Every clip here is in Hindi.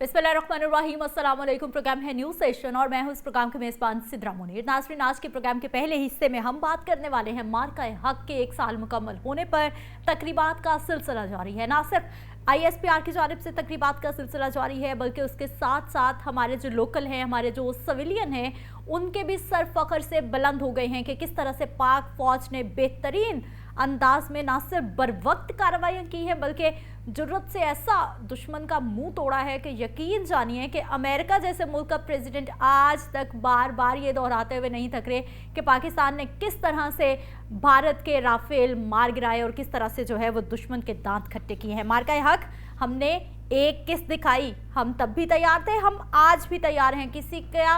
बिस्मिल्लाहिर्रहमानिर्रहीम, अस्सलाम वालेकुम। प्रोग्राम है न्यूज सेशन और मैं हूं इस प्रोग्राम के मेजबान सिद्रा मुनीर। नाज़रीन, आज के प्रोग्राम के पहले हिस्से में हम बात करने वाले हैं मार्का-ए-हक के 1 साल मुकम्मल होने पर तकरीबात का सिलसिला जारी है। ना सिर्फ ISPR की जानिब से तकरीबात का सिलसिला जारी है, बल्कि उसके साथ साथ हमारे जो लोकल हैं, हमारे जो सिविलियन हैं, उनके भी सर फख्र से बुलंद हो गए हैं कि किस तरह से पाक फौज ने बेहतरीन अंदाज में ना सिर्फ बर वक्त कार्रवाई की है, बल्कि जुर्रत से ऐसा दुश्मन का मुंह तोड़ा है कि यकीन जानिए कि अमेरिका जैसे मुल्क का प्रेसिडेंट आज तक बार बार ये दोहराते हुए नहीं थक रहे कि पाकिस्तान ने किस तरह से भारत के राफेल मार गिराए और किस तरह से जो है वो दुश्मन के दांत खट्टे किए हैं। मार्का-ए-हक हमने एक किस्त दिखाई, हम तब भी तैयार थे, हम आज भी तैयार हैं। किसी का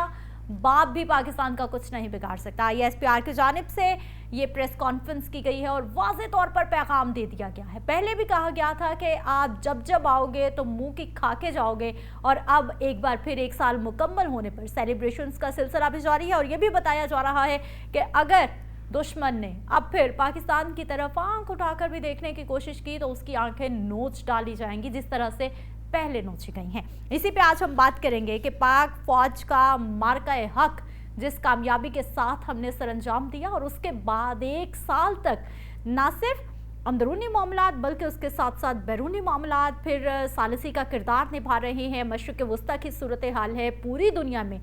बाप भी पाकिस्तान का कुछ नहीं बिगाड़ सकता। ISPR की जानिब से ये प्रेस कॉन्फ्रेंस की गई है और वाज़े तौर पर पैगाम दे दिया गया है। पहले भी कहा गया था कि आप जब जब आओगे तो मुंह की खा के जाओगे, और अब एक बार फिर 1 साल मुकम्मल होने पर सेलिब्रेशंस का सिलसिला भी जारी है। और ये भी बताया जा रहा है कि अगर दुश्मन ने अब फिर पाकिस्तान की तरफ आंख उठाकर भी देखने की कोशिश की तो उसकी आंखें नोच डाली जाएंगी, जिस तरह से पहले नोची गई हैं। इसी पे आज हम बात करेंगे कि पाक फौज का मार्का-ए-हक जिस कामयाबी के साथ हमने सरअंजाम दिया और उसके बाद 1 साल तक ना सिर्फ अंदरूनी मामलात बल्कि उसके साथ साथ बैरूनी मामलात फिर सालिसी का किरदार निभा रहे हैं। मशरिक़ वस्ता की सूरत हाल है पूरी दुनिया में,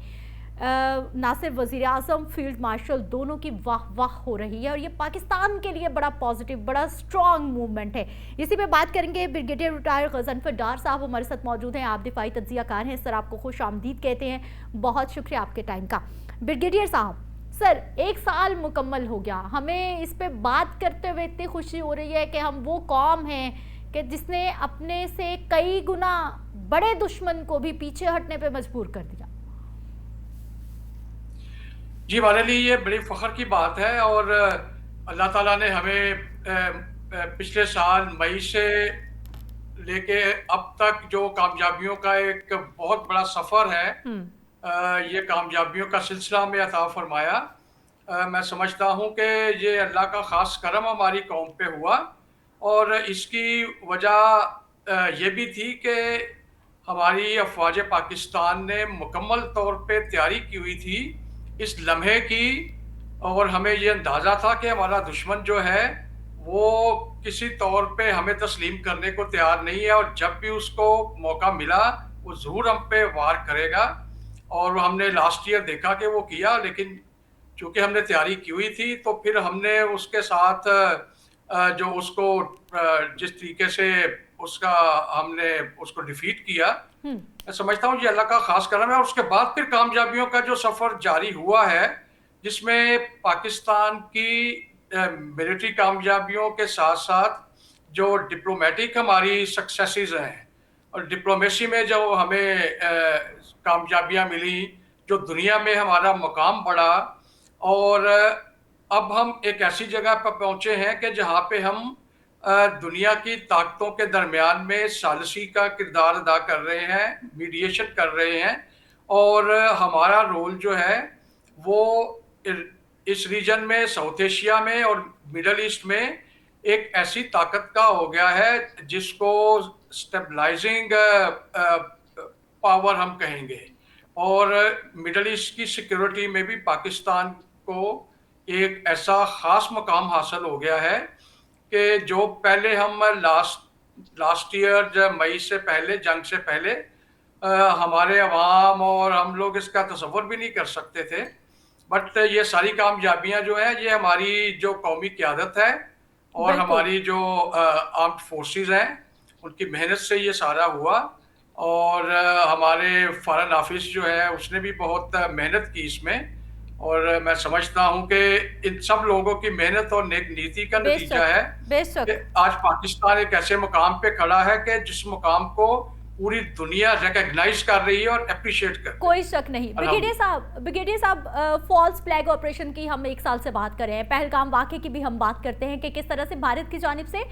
ना सिर्फ वज़ीर आज़म फील्ड मार्शल दोनों की वाह वाह हो रही है और ये पाकिस्तान के लिए बड़ा पॉजिटिव, बड़ा स्ट्रॉन्ग मूवमेंट है। इसी पे बात करेंगे। ब्रिगेडियर रिटायर गज़नफर डार साहब हमारे साथ मौजूद हैं। आप दिफाई तज्ज़ियाकार हैं सर, आपको खुश आमदीद कहते हैं, बहुत शुक्रिया आपके टाइम का। ब्रिगेडियर साहब, सर 1 साल मुकम्मल हो गया, हमें इस पे बात करते हुए इतनी खुशी हो रही है कि हम वो कौम हैं कि जिसने अपने से कई गुना बड़े दुश्मन को भी पीछे हटने पे मजबूर कर दिया। जी, हमारे लिए ये बड़ी फ़ख्र की बात है और अल्लाह ताला ने हमें पिछले साल मई से लेके अब तक जो कामयाबियों का एक बहुत बड़ा सफ़र है, ये कामयाबियों का सिलसिला हमें अता फरमाया। मैं समझता हूँ कि ये अल्लाह का ख़ास करम हमारी कौम पे हुआ और इसकी वजह ये भी थी कि हमारी अफ़वाज पाकिस्तान ने मुकम्मल तौर पे तैयारी की हुई थी इस लम्हे की, और हमें ये अंदाज़ा था कि हमारा दुश्मन जो है वो किसी तौर पे हमें तस्लीम करने को तैयार नहीं है और जब भी उसको मौका मिला वो ज़रूर हम पे वार करेगा। और हमने लास्ट ईयर देखा कि वो किया, लेकिन चूँकि हमने तैयारी की हुई थी तो फिर हमने उसके साथ जो उसको जिस तरीके से उसका हमने उसको डिफीट किया, मैं समझता हूँ ये अल्लाह का खास करम है। और उसके बाद फिर कामयाबियों का जो सफ़र जारी हुआ है, जिसमें पाकिस्तान की मिलिट्री कामयाबियों के साथ साथ जो डिप्लोमेटिक हमारी सक्सेसेस हैं और डिप्लोमेसी में जो हमें कामयाबियाँ मिली, जो दुनिया में हमारा मुकाम बढ़ा, और अब हम एक ऐसी जगह पर पहुँचे हैं कि जहाँ पे हम दुनिया की ताकतों के दरमियान में सालिसी का किरदार अदा कर रहे हैं, मीडिएशन कर रहे हैं, और हमारा रोल जो है वो इस रीजन में, साउथ एशिया में और मिडल ईस्ट में एक ऐसी ताकत का हो गया है जिसको स्टेबलाइजिंग पावर हम कहेंगे। और मिडल ईस्ट की सिक्योरिटी में भी पाकिस्तान को एक ऐसा ख़ास मकाम हासिल हो गया है कि जो पहले हम लास्ट ईयर जब मई से पहले, जंग से पहले हमारे अवाम और हम लोग इसका तसव्वुर भी नहीं कर सकते थे। बट ये सारी कामयाबियां जो हैं ये हमारी जो कौमी क़यादत है और हमारी जो आर्म्ड फोर्सेस हैं उनकी मेहनत से ये सारा हुआ। और हमारे फॉरेन ऑफिस जो है उसने भी बहुत मेहनत की इसमें, और मैं समझता हूं कि इन सब लोगों की मेहनत और नेक नीति का नतीजा है कि आज पाकिस्तान एक ऐसे मुकाम पे खड़ा है कि जिस मुकाम को पूरी दुनिया रिकॉग्नाइज कर रही है और अप्रिशिएट कर रही है। कोई शक नहीं। ब्रिगेडियर साहब, फॉल्स फ्लैग ऑपरेशन की हम 1 साल से बात कर रहे हैं, पहलगाम वाक़े की भी हम बात करते हैं कि किस तरह से भारत की जानिब से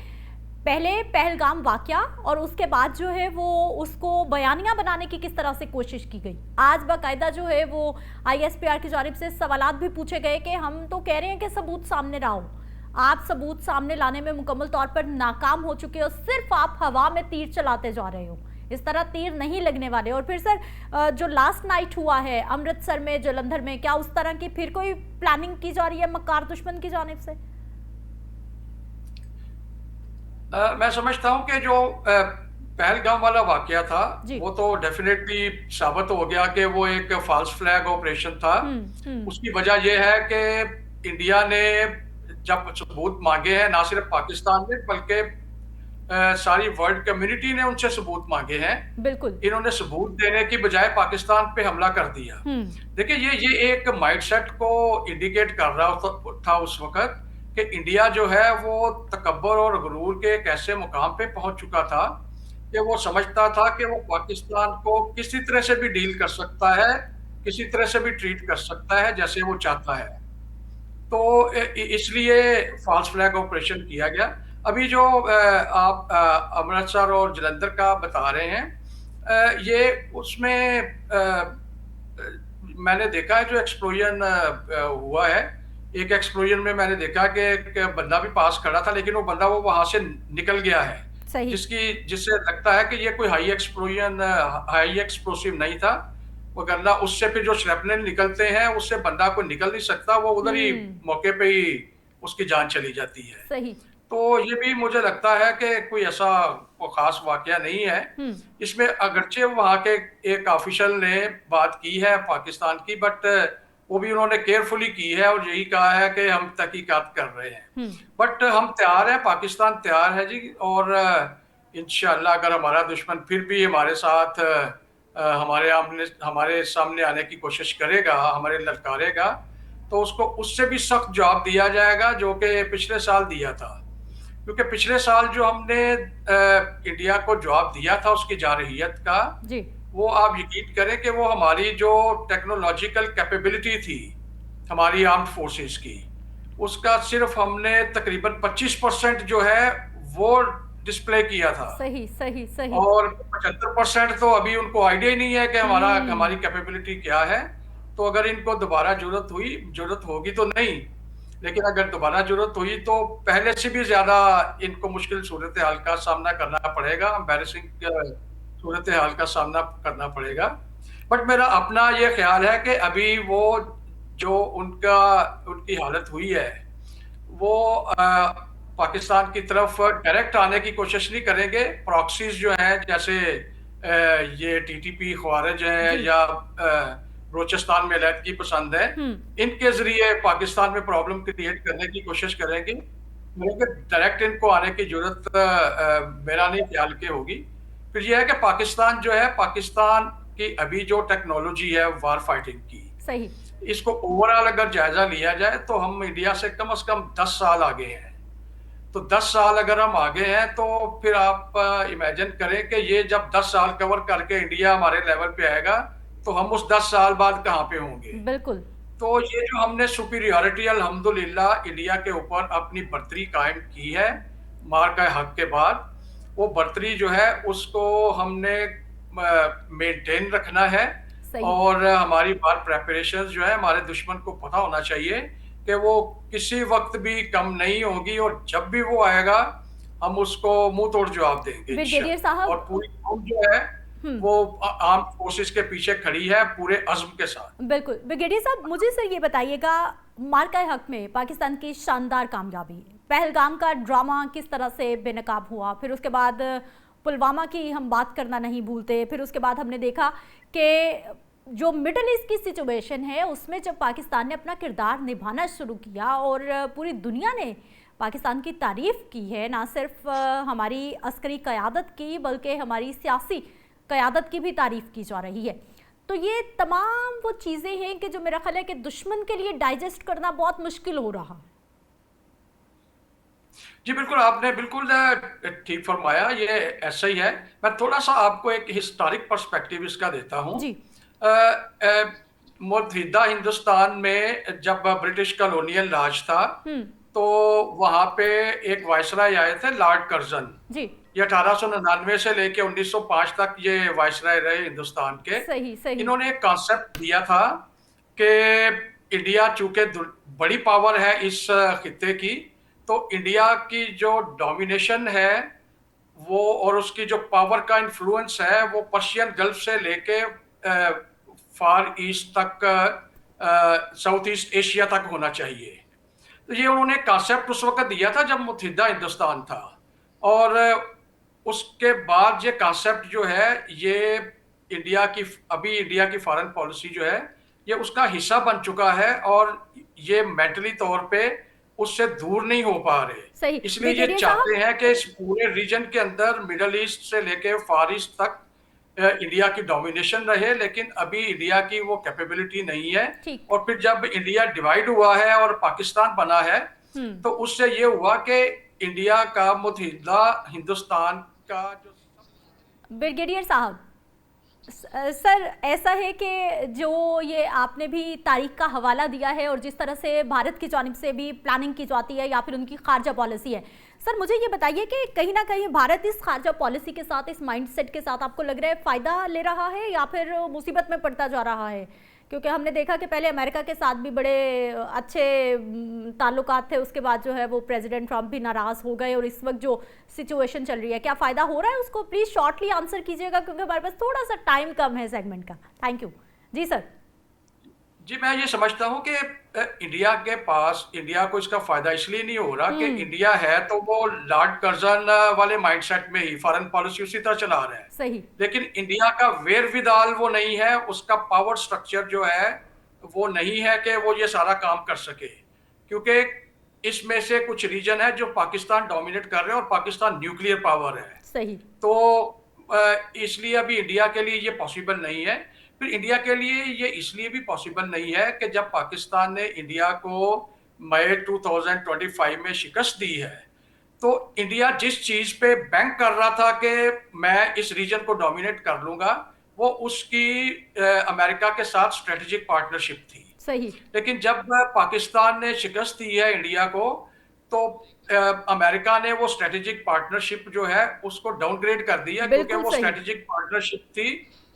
पहले पहलगाम वाक़या और उसके बाद जो है वो उसको बयानिया बनाने की किस तरह से कोशिश की गई। आज बाकायदा जो है वो ISPR की जानिब से सवालात भी पूछे गए कि हम तो कह रहे हैं कि सबूत सामने लाओ, आप सबूत सामने लाने में मुकम्मल तौर पर नाकाम हो चुके हो, सिर्फ आप हवा में तीर चलाते जा रहे हो। इस तरह तीर नहीं लगने वाले। और फिर सर जो लास्ट नाइट हुआ है अमृतसर में, जलंधर में, क्या उस तरह की फिर कोई प्लानिंग की जा रही है मक्कार दुश्मन की जानिब से? मैं समझता हूं कि जो पहलगाम वाला वाकया था जी। वो तो डेफिनेटली साबित हो गया कि वो एक फॉल्स फ्लैग ऑपरेशन था। हम्म। उसकी वजह यह है कि इंडिया ने जब सबूत मांगे हैं, ना सिर्फ पाकिस्तान ने बल्कि सारी वर्ल्ड कम्युनिटी ने उनसे सबूत मांगे हैं, बिल्कुल। इन्होंने सबूत देने की बजाय पाकिस्तान पे हमला कर दिया। देखिए ये एक माइंडसेट को इंडिकेट कर रहा था उस वक्त कि इंडिया जो है वो तकब्बर और गुरूर के एक ऐसे मुकाम पे पहुंच चुका था कि वो समझता था कि वो पाकिस्तान को किसी तरह से भी डील कर सकता है, किसी तरह से भी ट्रीट कर सकता है जैसे वो चाहता है। तो इसलिए फॉल्स फ्लैग ऑपरेशन किया गया। अभी जो आप अमृतसर और जलंधर का बता रहे हैं, ये उसमें मैंने देखा है जो एक्सप्लोजन हुआ है। एक एक्सप्लोजन में मैंने देखा कि एक बंदा भी पास खड़ा था, लेकिन वो वहां से निकल गया है, सही। जिससे लगता है कि ये कोई हाई एक्सप्लोसिव नहीं था, वरना उससे फिर जो श्रैपनल निकलते हैं उससे बंदा कोई निकल नहीं सकता, वो उधर ही मौके पे ही उसकी जान चली जाती है। सही। तो ये भी मुझे लगता है कि कोई ऐसा खास वाकया नहीं है इसमें। अगरचे वहां के एक ऑफिशियल ने बात की है पाकिस्तान की, बट वो भी उन्होंने केयरफुली की है और यही कहा है कि हम तहकीकात कर रहे हैं। बट हम तैयार हैं, पाकिस्तान तैयार है जी। और इंशाल्लाह अगर हमारा दुश्मन फिर भी हमारे साथ हमारे सामने आने की कोशिश करेगा, हमारे ललकारेगा, तो उसको उससे भी सख्त जवाब दिया जाएगा जो कि पिछले साल दिया था। क्योंकि पिछले साल जो हमने इंडिया को जवाब दिया था उसकी जारहियत का जी। वो आप यकीन करें कि वो हमारी जो टेक्नोलॉजिकल कैपेबिलिटी थी हमारी आर्म्ड फोर्सेस की, उसका सिर्फ हमने तकरीबन 25% जो है वो डिस्प्ले किया था। सही सही सही। और 75% तो अभी उनको आइडिया ही नहीं है कि हमारी कैपेबिलिटी क्या है। तो अगर इनको दोबारा जरूरत होगी तो नहीं, लेकिन अगर दोबारा जरूरत हुई तो पहले से भी ज्यादा इनको मुश्किल सूरत हाल का सामना करना पड़ेगा, एम्बैरेसिंग सूरत हाल का सामना करना पड़ेगा। बट मेरा अपना ये ख्याल है कि अभी वो जो उनकी हालत हुई है वो पाकिस्तान की तरफ डायरेक्ट आने की कोशिश नहीं करेंगे। प्रॉक्सीज जो हैं जैसे ये टीटीपी ख्वारिज हैं या बलोचिस्तान में लैद की पसंद है, इनके जरिए पाकिस्तान में प्रॉब्लम क्रिएट करने की कोशिश करेंगे। डायरेक्ट इनको आने की जरूरत मेरा नहीं ख्याल के होगी। फिर यह है कि पाकिस्तान जो है, पाकिस्तान की अभी जो टेक्नोलॉजी है वार फाइटिंग की, सही। इसको ओवरऑल अगर जायजा लिया जाए तो हम इंडिया से कम 10 साल आगे हैं। तो 10 साल अगर हम आगे हैं तो फिर आप इमेजिन करें कि ये जब 10 साल कवर करके इंडिया हमारे लेवल पे आएगा तो हम उस 10 साल बाद कहाँ पे होंगे। बिल्कुल। तो ये जो हमने सुपीरियरिटी अल्हम्दुलिल्लाह इंडिया के ऊपर अपनी बर्तरी कायम की है मार का हक के बाद, वो बर्तरी जो है उसको हमने मेंटेन रखना है। और हमारी बार प्रेपरेशंस जो है हमारे दुश्मन को पता होना चाहिए कि वो किसी वक्त भी कम नहीं होगी और जब भी वो आएगा हम उसको मुंह तोड़ जवाब देंगे। ब्रिगेडियर साहब, और पूरी कौम जो है वो आर्म्ड फोर्सेस के पीछे खड़ी है पूरे अज़्म के साथ। बिल्कुल। ब्रिगेडियर साहब, मुझे सर ये बताइएगा, मार्का हक में पाकिस्तान की शानदार कामयाबी, पहलगाम का ड्रामा किस तरह से बेनकाब हुआ, फिर उसके बाद पुलवामा की हम बात करना नहीं भूलते, फिर उसके बाद हमने देखा कि जो मिडल ईस्ट की सिचुएशन है उसमें जब पाकिस्तान ने अपना किरदार निभाना शुरू किया और पूरी दुनिया ने पाकिस्तान की तारीफ की है, ना सिर्फ हमारी अस्करी क़यादत की बल्कि हमारी सियासी क़यादत की भी तारीफ की जा रही है। तो ये तमाम वो चीज़ें हैं कि जो मेरा ख्याल है कि दुश्मन के लिए डाइजेस्ट करना बहुत मुश्किल हो रहा। जी बिल्कुल, आपने बिल्कुल ठीक फरमाया, ये ऐसा ही है। मैं थोड़ा सा आपको एक हिस्टोरिक पर्सपेक्टिव इसका देता हूँ। मुतहिदा हिंदुस्तान में जब ब्रिटिश कॉलोनियल राज था तो वहां पे एक वायसराय आए थे, लॉर्ड कर्जन जी। ये 1899 से लेके 1905 तक ये वायसराय रहे हिंदुस्तान के। सही। इन्होंने एक कॉन्सेप्ट दिया था कि इंडिया चूंकि बड़ी पावर है इस खित्ते की, तो इंडिया की जो डोमिनेशन है वो और उसकी जो पावर का इन्फ्लुएंस है वो पर्शियन गल्फ से लेके फार ईस्ट तक, साउथ ईस्ट एशिया तक होना चाहिए। तो ये उन्होंने कॉन्सेप्ट उस वक्त दिया था जब मुत्तहिदा हिंदुस्तान था, और उसके बाद ये कॉन्सेप्ट जो है ये इंडिया की, अभी इंडिया की फॉरेन पॉलिसी जो है ये उसका हिस्सा बन चुका है, और ये मेंटली तौर पे उससे दूर नहीं हो पा रहे। सही। इसलिए ये ब्रिगेडियर चाहते साहब, हैं कि इस पूरे रीजन के अंदर मिडल ईस्ट से लेके फार ईस्ट तक इंडिया की डोमिनेशन रहे, लेकिन अभी इंडिया की वो कैपेबिलिटी नहीं है। ठीक। और फिर जब इंडिया डिवाइड हुआ है और पाकिस्तान बना है, तो उससे ये हुआ कि इंडिया का मुत्तहिदा हिंदुस्तान का जो ब्रिगेडियर साहब, सर ऐसा है कि जो ये आपने भी तारीख का हवाला दिया है और जिस तरह से भारत की जानिब से भी प्लानिंग की जाती है या फिर उनकी खारजा पॉलिसी है, सर मुझे ये बताइए कि कहीं ना कहीं भारत इस खारजा पॉलिसी के साथ, इस माइंडसेट के साथ आपको लग रहा है फ़ायदा ले रहा है या फिर मुसीबत में पड़ता जा रहा है? क्योंकि हमने देखा कि पहले अमेरिका के साथ भी बड़े अच्छे ताल्लुकात थे, उसके बाद जो है वो प्रेसिडेंट ट्रंप भी नाराज़ हो गए और इस वक्त जो सिचुएशन चल रही है, क्या फ़ायदा हो रहा है उसको? प्लीज़ शॉर्टली आंसर कीजिएगा क्योंकि हमारे पास थोड़ा सा टाइम कम है सेगमेंट का। Thank you ji sir. जी, मैं ये समझता हूँ कि इंडिया के पास, इंडिया को इसका फायदा इसलिए नहीं हो रहा कि इंडिया है तो वो लॉर्ड कर्जन वाले माइंडसेट में ही फॉरेन पॉलिसी उसी तरह चला रहा है। सही। लेकिन इंडिया का वेर विदाल वो नहीं है, उसका पावर स्ट्रक्चर जो है वो नहीं है कि वो ये सारा काम कर सके, क्योंकि इसमें से कुछ रीजन है जो पाकिस्तान डोमिनेट कर रहे हैं और पाकिस्तान न्यूक्लियर पावर है। सही। तो इसलिए अभी इंडिया के लिए ये पॉसिबल नहीं है। फिर इंडिया के लिए ये इसलिए भी पॉसिबल नहीं है कि जब पाकिस्तान ने इंडिया को मई 2025 में शिकस्त दी है, तो इंडिया जिस चीज पे बैंक कर रहा था कि मैं इस रीजन को डोमिनेट कर लूंगा, वो उसकी अमेरिका के साथ स्ट्रेटेजिक पार्टनरशिप थी। सही। लेकिन जब पाकिस्तान ने शिकस्त दी है इंडिया को, तो अमेरिका ने वो स्ट्रेटेजिक पार्टनरशिप जो है उसको डाउनग्रेड कर दिया, क्योंकि बिल्कुल वो सही। स्ट्रेटेजिक पार्टनरशिप थी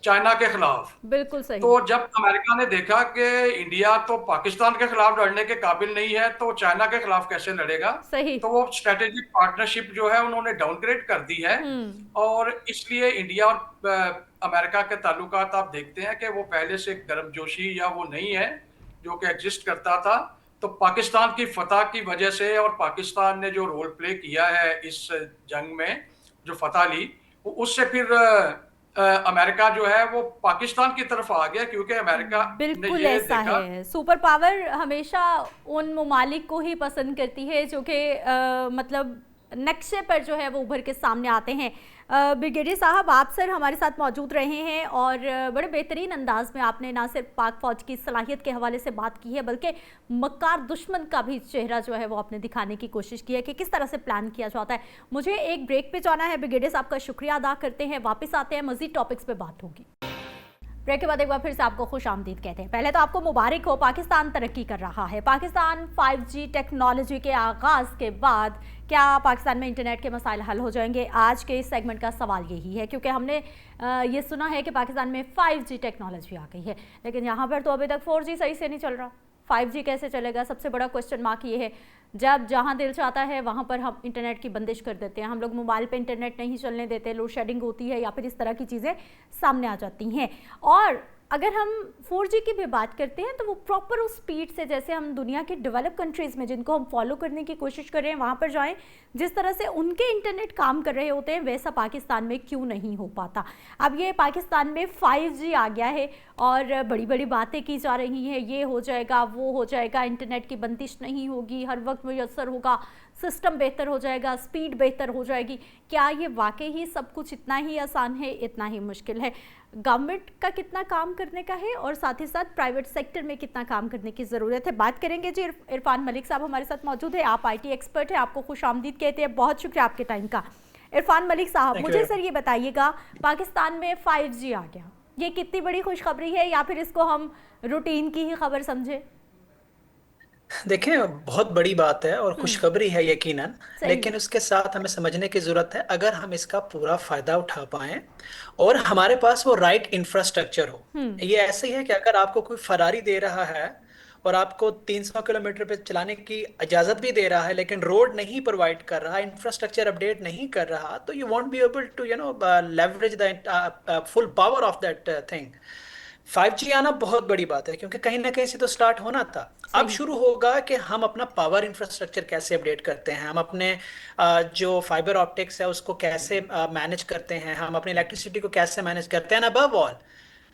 चाइना के खिलाफ। बिल्कुल सही। तो जब अमेरिका ने देखा कि इंडिया तो पाकिस्तान के खिलाफ लड़ने के काबिल नहीं है, तो चाइना के खिलाफ कैसे लड़ेगा, सही। तो वो स्ट्रेटेजिक पार्टनरशिप जो है उन्होंने डाउनग्रेड कर दी है। और इसलिए इंडिया और अमेरिका के ताल्लुकात आप देखते हैं कि वो पहले से गर्मजोशी या वो नहीं है जो कि एग्जिस्ट करता था। तो पाकिस्तान की फतह की वजह से और पाकिस्तान ने जो रोल प्ले किया है इस जंग में, जो फतह ली, उससे फिर अमेरिका जो है वो पाकिस्तान की तरफ आ गया, क्योंकि अमेरिका ने बिल्कुल ये ऐसा देखा। है। सुपर पावर हमेशा उन ममालिक को ही पसंद करती है जो कि मतलब नक्शे पर जो है वो उभर के सामने आते हैं। ब्रिगेडियर साहब, आप सर हमारे साथ मौजूद रहे हैं और बड़े बेहतरीन अंदाज में आपने ना सिर्फ पाक फौज की सलाहियत के हवाले से बात की है, बल्कि मक्कार दुश्मन का भी चेहरा जो है वो आपने दिखाने की कोशिश की है कि किस तरह से प्लान किया जाता है। मुझे एक ब्रेक पे जाना है। ब्रिगेडियर साहब का शुक्रिया अदा करते हैं, वापस आते हैं, मजीद टॉपिक्स पे बात होगी। ब्रेक के बाद एक बार फिर से आपको खुश आमदीद कहते हैं। पहले तो आपको मुबारक हो, पाकिस्तान तरक्की कर रहा है। पाकिस्तान 5G टेक्नोलॉजी के आगाज़ के बाद क्या पाकिस्तान में इंटरनेट के मसाइल हल हो जाएंगे? आज के इस सेगमेंट का सवाल यही है, क्योंकि हमने ये सुना है कि पाकिस्तान में 5G टेक्नोलॉजी आ गई है, लेकिन यहाँ पर तो अभी तक 4G सही से नहीं चल रहा। 5G कैसे चलेगा? सबसे बड़ा क्वेश्चन मार्क ये है। जब जहाँ दिल चाहता है वहाँ पर हम इंटरनेट की बंदिश कर देते हैं। हम लोग मोबाइल पे इंटरनेट नहीं चलने देते, लोड शेडिंग होती है या फिर इस तरह की चीज़ें सामने आ जाती हैं। और अगर हम 4G की भी बात करते हैं तो वो प्रॉपर उस स्पीड से, जैसे हम दुनिया के डेवलप कंट्रीज़ में जिनको हम फॉलो करने की कोशिश कर रहे हैं वहाँ पर जाएं, जिस तरह से उनके इंटरनेट काम कर रहे होते हैं, वैसा पाकिस्तान में क्यों नहीं हो पाता? अब ये पाकिस्तान में 5G आ गया है और बड़ी बड़ी बातें की जा रही हैं, ये हो जाएगा, वो हो जाएगा, इंटरनेट की बंदिश नहीं होगी, हर वक्त मुयस्सर होगा, सिस्टम बेहतर हो जाएगा, स्पीड बेहतर हो जाएगी। क्या ये वाकई ही सब कुछ इतना ही आसान है, इतना ही मुश्किल है? गवर्नमेंट का कितना काम करने का है और साथ ही साथ प्राइवेट सेक्टर में कितना काम करने की ज़रूरत है? बात करेंगे जी। इरफान मलिक साहब हमारे साथ मौजूद है, आप IT एक्सपर्ट हैं, आपको खुश आमदीद कहते हैं, बहुत शुक्रिया आपके टाइम का। इरफान मलिक साहब, मुझे सर ये बताइएगा, पाकिस्तान में 5G आ गया, ये कितनी बड़ी खुशखबरी है या फिर इसको हम रूटीन की ही खबर समझे? देखें, बहुत बड़ी बात है और खुशखबरी है यकीनन, लेकिन उसके साथ हमें समझने की जरूरत है, अगर हम इसका पूरा फायदा उठा पाएं और हमारे पास वो राइट इंफ्रास्ट्रक्चर हो। ये ऐसे ही है कि अगर आपको कोई फरारी दे रहा है और आपको 300 किलोमीटर पे चलाने की इजाजत भी दे रहा है, लेकिन रोड नहीं प्रोवाइड कर रहा, इंफ्रास्ट्रक्चर अपडेट नहीं कर रहा, तो you won't be able to leverage the full power of that thing. 5G आना बहुत बड़ी बात है, क्योंकि कहीं ना कहीं से तो स्टार्ट होना था। अब सही। शुरू होगा कि हम अपना पावर इंफ्रास्ट्रक्चर कैसे अपडेट करते हैं, हम अपने जो फाइबर ऑप्टिक्स है उसको कैसे मैनेज करते हैं, हम अपनी इलेक्ट्रिसिटी को कैसे मैनेज करते हैं। अबव ऑल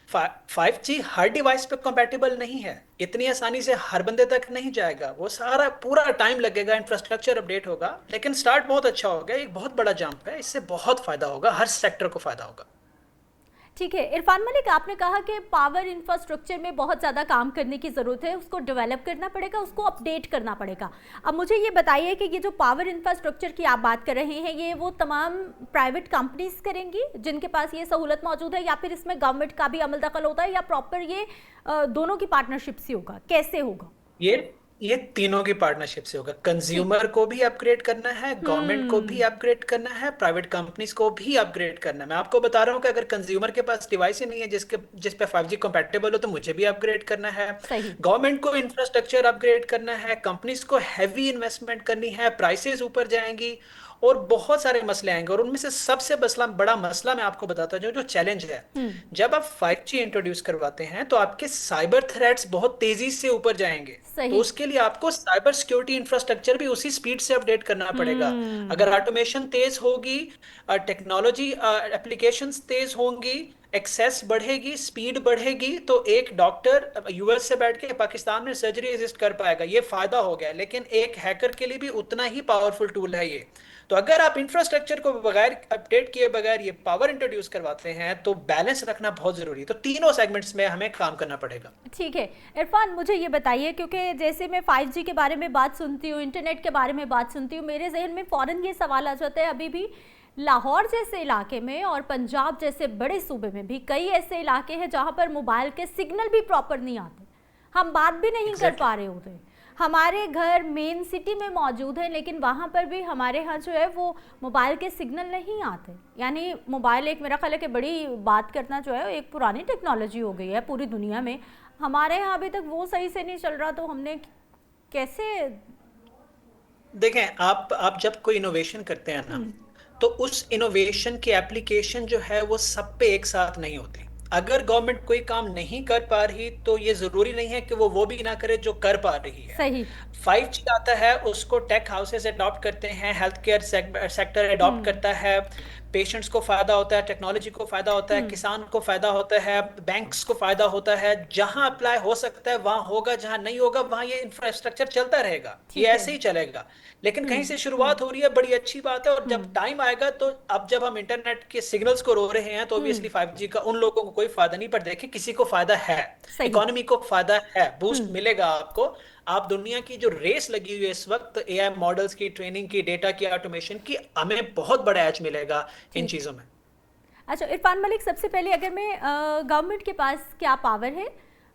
5G हर डिवाइस पे कंपैटिबल नहीं है, इतनी आसानी से हर बंदे तक नहीं जाएगा, वो सारा पूरा टाइम लगेगा, इंफ्रास्ट्रक्चर अपडेट होगा। लेकिन स्टार्ट बहुत अच्छा हो गया, एक बहुत बड़ा जंप है, इससे बहुत फायदा होगा, हर सेक्टर को फायदा होगा। ठीक है इरफान मलिक, आपने कहा कि पावर इंफ्रास्ट्रक्चर में बहुत ज़्यादा काम करने की ज़रूरत है, उसको डेवलप करना पड़ेगा, उसको अपडेट करना पड़ेगा। अब मुझे ये बताइए कि ये जो पावर इंफ्रास्ट्रक्चर की आप बात कर रहे हैं, ये वो तमाम प्राइवेट कंपनीज करेंगी जिनके पास ये सहूलत मौजूद है, या फिर इसमें गवर्नमेंट का भी अमल दखल होता है, या प्रॉपर ये दोनों की पार्टनरशिप से होगा, कैसे होगा? ये तीनों की पार्टनरशिप से होगा। कंज्यूमर को भी अपग्रेड करना है, गवर्नमेंट को भी अपग्रेड करना है, प्राइवेट कंपनीज को भी अपग्रेड करना है। मैं आपको बता रहा हूँ कि अगर कंज्यूमर के पास डिवाइस ही नहीं है जिस पे 5G कंपैटिबल हो, तो मुझे भी अपग्रेड करना है। सही। गवर्नमेंट को इंफ्रास्ट्रक्चर अपग्रेड करना है, कंपनीज को हैवी इन्वेस्टमेंट करनी है, प्राइसेस ऊपर जाएंगी और बहुत सारे मसले आएंगे। और उनमें से सबसे बड़ा मसला मैं आपको बताता हूँ, जो चैलेंज है, जब आप 5G इंट्रोड्यूस करवाते हैं तो आपके साइबर थ्रेट्स बहुत तेजी से ऊपर जाएंगे। तो उसके लिए आपको साइबर सिक्योरिटी इंफ्रास्ट्रक्चर भी उसी स्पीड से अपडेट करना पड़ेगा। अगर ऑटोमेशन तेज होगी, टेक्नोलॉजी एप्लीकेशंस तेज होंगी, एक्सेस बढ़ेगी, स्पीड बढ़ेगी, तो एक डॉक्टर यूएस से बैठ के पाकिस्तान में सर्जरी असिस्ट कर पाएगा। ये फायदा हो गया। लेकिन एक हैकर के लिए भी उतना ही पावरफुल टूल है ये। तो अगर आप इंफ्रास्ट्रक्चर को बगैर अपडेट किए बगैर ये पावर इंट्रोड्यूस करवाते हैं, तो बैलेंस रखना बहुत जरूरी है। तो तीनों सेगमेंट्स में हमें काम करना पड़ेगा। ठीक है इरफान, मुझे ये बताइए, क्योंकि जैसे मैं 5G के बारे में बात सुनती हूँ, इंटरनेट के बारे में बात सुनती हूँ, मेरे जहन में फौरन ये सवाल आ जाता है, अभी भी लाहौर जैसे इलाके में और पंजाब जैसे बड़े सूबे में भी कई ऐसे इलाके हैं जहाँ पर मोबाइल के सिग्नल भी प्रॉपर नहीं आते, हम बात भी नहीं कर पा रहे होते। हमारे घर मेन सिटी में मौजूद है, लेकिन वहाँ पर भी हमारे यहाँ जो है वो मोबाइल के सिग्नल नहीं आते। यानी मोबाइल एक, मेरा ख्याल है कि बड़ी बात करना जो है एक पुरानी टेक्नोलॉजी हो गई है पूरी दुनिया में, हमारे यहाँ अभी तक वो सही से नहीं चल रहा, तो हमने कैसे? देखें, आप जब कोई इनोवेशन करते हैं ना, तो उस इनोवेशन की एप्लीकेशन जो है वो सब पे एक साथ नहीं होती। अगर गवर्नमेंट कोई काम नहीं कर पा रही, तो ये जरूरी नहीं है कि वो भी ना करे जो कर पा रही है। सही। 5G आता है, उसको टेक हाउसेस अडॉप्ट करते हैं, हेल्थ केयर सेक्टर अडॉप्ट करता है, पेशेंट्स को फायदा होता है, टेक्नोलॉजी को फायदा होता है, किसान को फायदा होता है, बैंक्स को फायदा होता है। जहां अप्लाई हो सकता है वहां होगा, जहां नहीं होगा वहां ये इंफ्रास्ट्रक्चर चलता रहेगा, ये ऐसे ही चलेगा। लेकिन कहीं से शुरुआत हो रही है, बड़ी अच्छी बात है। और जब टाइम आएगा, तो अब जब हम इंटरनेट के सिग्नल्स को रो रहे हैं, तो ऑब्वियसली 5G का उन लोगों को कोई फायदा नहीं, पर देखिए किसी को फायदा है, इकोनॉमी को फायदा है, बूस्ट मिलेगा आपको। आप दुनिया की जो रेस लगी हुई है इस वक्त एआई मॉडल्स की ट्रेनिंग की, डेटा की, ऑटोमेशन की, हमें बहुत बड़ा एज मिलेगा इन चीजों में। अच्छा इरफान मलिक, सबसे पहले अगर मैं गवर्नमेंट के पास क्या पावर है,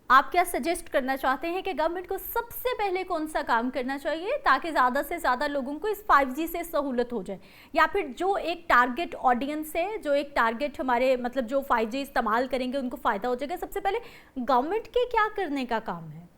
आप क्या सजेस्ट करना चाहते हैं कि गवर्नमेंट को सबसे पहले कौन सा काम करना चाहिए ताकि ज़्यादा से ज़्यादा लोगों को इस 5G से सहूलत हो जाए, या फिर जो एक टारगेट ऑडियंस है, जो एक टारगेट हमारे मतलब जो 5G इस्तेमाल करेंगे उनको फ़ायदा हो जाएगा, सबसे पहले गवर्नमेंट के क्या करने का काम है?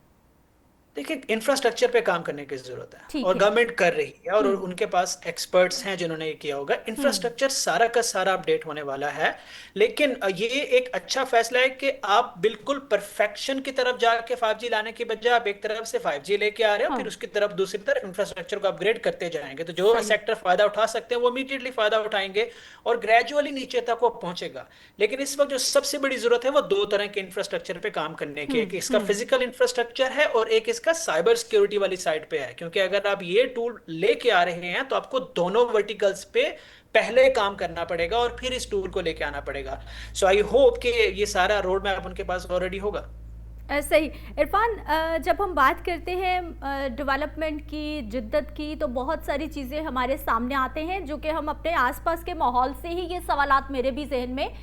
देखिए, इंफ्रास्ट्रक्चर पे काम करने की जरूरत है और गवर्नमेंट कर रही है, और उनके पास एक्सपर्ट्स हैं जिन्होंने ये किया होगा। इंफ्रास्ट्रक्चर सारा का सारा अपडेट होने वाला है। लेकिन ये एक अच्छा फैसला है कि आप बिल्कुल परफेक्शन की तरफ जाके 5G लाने की बजाय आप एक तरफ से 5G लेके आ रहे हो, फिर उसकी तरफ दूसरी तरफ इंफ्रास्ट्रक्चर को अपग्रेड करते जाएंगे। तो जो सेक्टर फायदा उठा सकते हैं वो इमीडिएटली फायदा उठाएंगे और ग्रेजुअली नीचे तक वो पहुंचेगा। लेकिन इस वक्त जो सबसे बड़ी जरूरत है वो दो तरह के इंफ्रास्ट्रक्चर पे काम करने की, एक इसका फिजिकल इंफ्रास्ट्रक्चर है और एक का साइबर सिक्योरिटी वाली साइड पे है। क्योंकि अगर आप ये टूल लेके आ रहे हैं, तो आपको दोनों वर्टिकल्स पे पहले काम करना पड़ेगा और फिर इस टूल को लेके आना पड़ेगा। सो आई होप कि ये सारा रोड मैप उनके पास ऑलरेडी होगा। सही। इरफान, जब हम बात करते हैं डेवलपमेंट की, जिद्दत की, तो बहुत सारी चीज़ें हमारे सामने आते हैं जो कि हम अपने आसपास के माहौल से ही, ये सवालात मेरे भी जहन में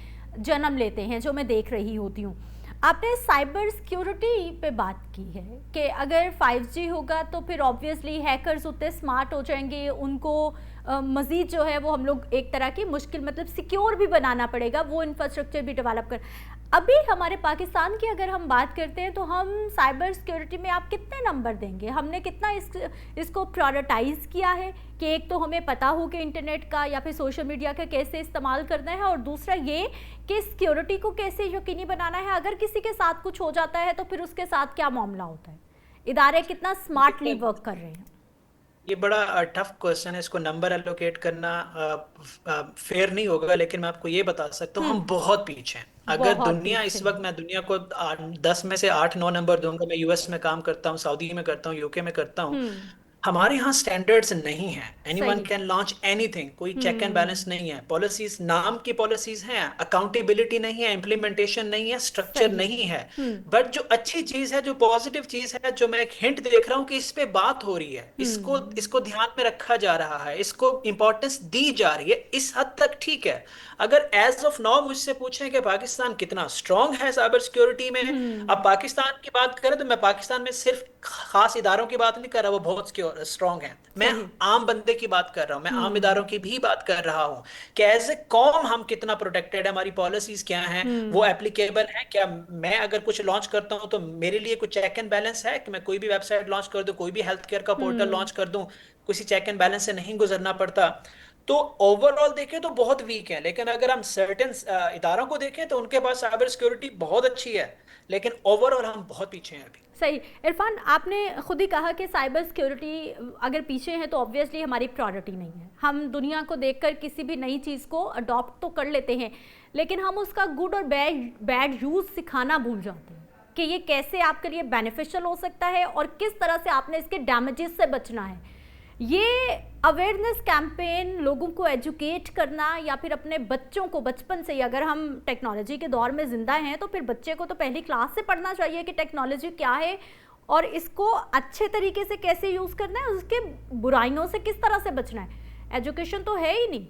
जन्म लेते हैं जो मैं देख रही होती हूँ। आपने साइबर सिक्योरिटी पे बात की है कि अगर 5G होगा तो फिर ऑब्वियसली हैकर्स उतने स्मार्ट हो जाएंगे, उनको मज़ीद जो है वो हम लोग एक तरह की मुश्किल मतलब सिक्योर भी बनाना पड़ेगा, वो इंफ्रास्ट्रक्चर भी डेवलप कर। अभी हमारे पाकिस्तान की अगर हम बात करते हैं तो हम साइबर सिक्योरिटी में आप कितने नंबर देंगे? हमने कितना इसको प्रायोरिटाइज किया है कि एक तो हमें पता हो कि इंटरनेट का या फिर सोशल मीडिया का कैसे इस्तेमाल करना है, और दूसरा ये कि सिक्योरिटी को कैसे यकीनी बनाना है, अगर किसी के साथ कुछ हो जाता है तो फिर उसके साथ क्या मामला होता है? इदारे कितना स्मार्टली वर्क कर रहे हैं? ये बड़ा टफ क्वेश्चन है, इसको नंबर एलोकेट करना फेयर नहीं होगा, लेकिन मैं आपको ये बता सकता हूँ हम बहुत पीछे हैं। अगर बहुत दुनिया पीछे इस वक्त, मैं दुनिया को 10 में से 8-9 नंबर दूंगा। मैं यूएस में काम करता हूँ, सऊदी में करता हूँ, यूके में करता हूँ। हम्म। हमारे यहाँ स्टैंडर्ड्स नहीं है, एनीवन सही। कैन लॉन्च एनीथिंग, कोई चेक एंड बैलेंस नहीं है। पॉलिसीज नाम की पॉलिसीज हैं, अकाउंटेबिलिटी नहीं है, इम्प्लीमेंटेशन नहीं है, स्ट्रक्चर सही। नहीं है। हम्म। बट जो अच्छी चीज है, जो पॉजिटिव चीज है, जो मैं एक हिंट देख रहा हूँ कि इस पे बात हो रही है, इसको हम्म। इसको ध्यान में रखा जा रहा है, इसको इंपॉर्टेंस दी जा रही है, इस हद तक ठीक है। अगर एज ऑफ नाउ मुझसे पूछें कि पाकिस्तान कितना स्ट्रांग है साइबर सिक्योरिटी में, हम्म। अब पाकिस्तान की बात करें तो मैं पाकिस्तान में सिर्फ खास इदारों की बात नहीं कर रहा, वो बहुत स्ट्रांग है। मैं सही। आम बंदे की बात कर रहा हूं, मैं आम हम्म। इदारों की भी बात कर रहा हूं कि एज ए कॉम हम कितना प्रोटेक्टेड है, हमारी पॉलिसीज क्या हैं, वो हम्म। एप्लीकेबल है क्या। मैं अगर कुछ लॉन्च करता हूं तो मेरे लिए कुछ चेक एंड बैलेंस है कि मैं कोई भी वेबसाइट लॉन्च कर दूं, कोई भी हेल्थ केयर का पोर्टल हम्म। लॉन्च कर दूं, किसी चेक एंड बैलेंस से नहीं गुजरना पड़ता। तो ओवरऑल देखें तो बहुत वीक है, लेकिन अगर हम सर्टेन इदारों को देखें तो उनके पास साइबर सिक्योरिटी बहुत अच्छी है, लेकिन ओवरऑल हम बहुत पीछे हैं अभी। सही। इरफान, आपने खुद ही कहा कि साइबर सिक्योरिटी अगर पीछे है तो ऑब्वियसली हमारी प्रायोरिटी नहीं है। हम दुनिया को देखकर किसी भी नई चीज़ को अडॉप्ट तो कर लेते हैं, लेकिन हम उसका गुड और बैड यूज़ सिखाना भूल जाते हैं कि ये कैसे आपके लिए बेनिफिशियल हो सकता है और किस तरह से आपने इसके डैमेजेस से बचना है। ये अवेयरनेस कैंपेन, लोगों को एजुकेट करना, या फिर अपने बच्चों को बचपन से ही, अगर हम टेक्नोलॉजी के दौर में जिंदा हैं तो फिर बच्चे को तो पहली क्लास से पढ़ना चाहिए कि टेक्नोलॉजी क्या है और इसको अच्छे तरीके से कैसे यूज़ करना है, उसके बुराइयों से किस तरह से बचना है। एजुकेशन तो है ही नहीं।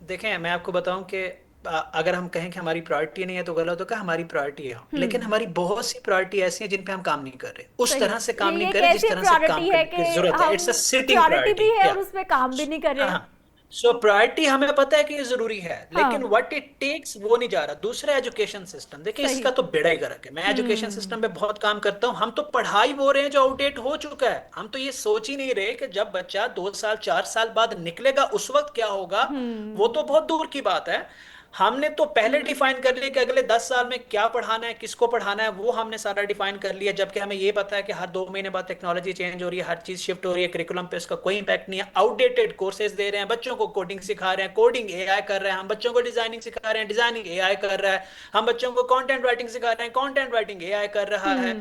देखें, मैं आपको बताऊं कि अगर हम कहें कि हमारी प्रायोरिटी नहीं है तो गलत होगा, हमारी प्रायोरिटी है, लेकिन हमारी बहुत सी प्रायोरिटी ऐसी है जिन पे हम काम नहीं कर रहे, उस सही। तरह से काम नहीं ये कर रहे जिस कैसी तरह से काम प्रायोरिटी है करने कि की जरूरत है। हम इट्स अ सिटिंग प्रायोरिटी भी प्रायोरिटी। है और उसमें काम भी नहीं कर रहे हैं? हाँ, सो प्रायोरिटी हमें पता है कि ये जरूरी है, लेकिन हाँ। व्हाट इट टेक्स वो नहीं जा रहा। दूसरा, एजुकेशन सिस्टम, देखिए सही। इसका तो बेड़ा ही गर्क है। मैं एजुकेशन सिस्टम पे बहुत काम करता हूँ। हम तो पढ़ाई हो रहे हैं जो आउटडेट हो चुका है। हम तो ये सोच ही नहीं रहे कि जब बच्चा 2 साल 4 साल बाद निकलेगा उस वक्त क्या होगा, वो तो बहुत दूर की बात है। हमने तो पहले डिफाइन कर लिया कि अगले 10 साल में क्या पढ़ाना है, किसको पढ़ाना है, वो हमने सारा डिफाइन कर लिया। जबकि हमें ये पता है कि हर 2 महीने बाद टेक्नोलॉजी चेंज हो रही है, हर चीज शिफ्ट हो रही है, करिकुलम पे उसका कोई इंपैक्ट नहीं है। आउटडेटेड कोर्सेज दे रहे हैं, बच्चों को कोडिंग सिखा रहे हैं, कोडिंग एआई कर रहे हैं, हम बच्चों को डिजाइनिंग सिखा रहे हैं, डिजाइनिंग एआई कर रहा है, हम बच्चों को कंटेंट राइटिंग सिखा रहे हैं, कंटेंट राइटिंग एआई कर रहा है।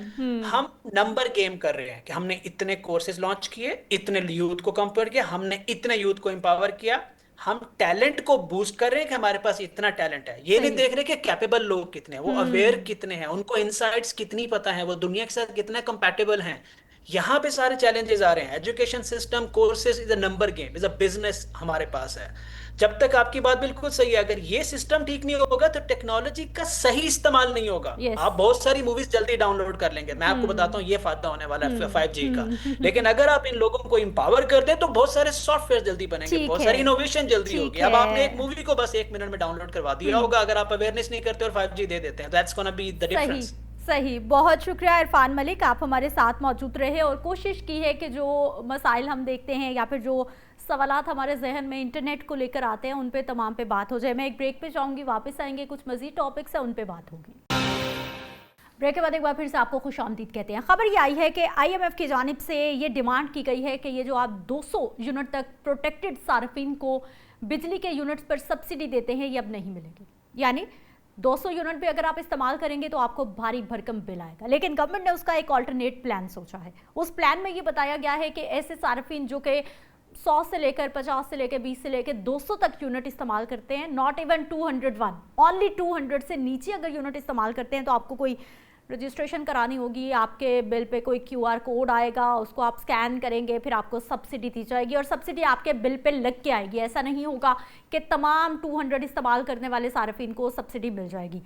हम नंबर गेम कर रहे हैं कि हमने इतने कोर्सेज लॉन्च किए, इतने यूथ को कंपेयर किया, हमने इतने यूथ को एम्पावर किया। हम टैलेंट को बूस्ट कर रहे हैं कि हमारे पास इतना टैलेंट है। ये नहीं सही। देख रहे कि कैपेबल लोग कितने हैं, वो अवेयर कितने हैं, उनको इनसाइट्स कितनी पता है, वो दुनिया के साथ कितने कंपैटिबल हैं। यहाँ पे सारे चैलेंजेस आ रहे हैं। Education system, courses is a number game, is a business हमारे पास है। जब तक आपकी बात बिल्कुल सही है, अगर ये सिस्टम ठीक नहीं होगा तो टेक्नोलॉजी का सही इस्तेमाल नहीं होगा। यस। आप बहुत सारी मूवीज जल्दी डाउनलोड कर लेंगे, मैं आपको बताता हूँ ये फायदा होने वाला है 5G का। लेकिन अगर आप इन लोगों को एम्पावर कर दें तो बहुत सारे सॉफ्टवेयर जल्दी बनेंगे, ठीक बहुत है। सारी इनोवेशन जल्दी ठीक होगी। अब आपने एक है। मूवी को बस 1 मिनट में डाउनलोड करवा दिया होगा, अगर आप अवेयरनेस नहीं करते और 5G दे देते हैं, दैट्स गोना बी द सही। डिफरेंस। सही। बहुत शुक्रिया इरफान मलिक, आप हमारे साथ मौजूद रहे और कोशिश की है कि जो मसाइल हम देखते हैं या फिर जो सवालात हमारे जहन में इंटरनेट को लेकर आते हैं उन पे तमाम पे बात हो जाए। मैं एक ब्रेक पे जाऊंगी, वापस आएंगे, कुछ मजीद टॉपिक्स है उन पे बात होगी। ब्रेक के बाद एक बार फिर से आपको खुशामदीद कहते हैं। खबर ये आई है कि IMF की जानिब से ये डिमांड की गई है कि ये जो आप 200 यूनिट तक प्रोटेक्टेड सार्फिन को बिजली के यूनिट्स पर सब्सिडी देते हैं, ये अब नहीं मिलेगी। यानी 200 यूनिट भी अगर आप इस्तेमाल करेंगे तो आपको भारी भरकम बिल आएगा। लेकिन गवर्नमेंट ने उसका एक ऑल्टरनेट प्लान सोचा है। उस प्लान में ये बताया गया है कि ऐसे सार्फिन जो कि 100 से लेकर 50 से लेकर 20 से लेकर 200 तक यूनिट इस्तेमाल करते हैं, नॉट इवन 201, ओनली 200 से नीचे अगर यूनिट इस्तेमाल करते हैं तो आपको कोई रजिस्ट्रेशन करानी होगी, आपके बिल पे कोई QR कोड आएगा, उसको आप स्कैन करेंगे, फिर आपको सब्सिडी दी जाएगी और सब्सिडी आपके बिल पे लग के आएगी। ऐसा नहीं होगा कि तमाम 200 इस्तेमाल करने वाले सार्फिन को सब्सिडी मिल जाएगी।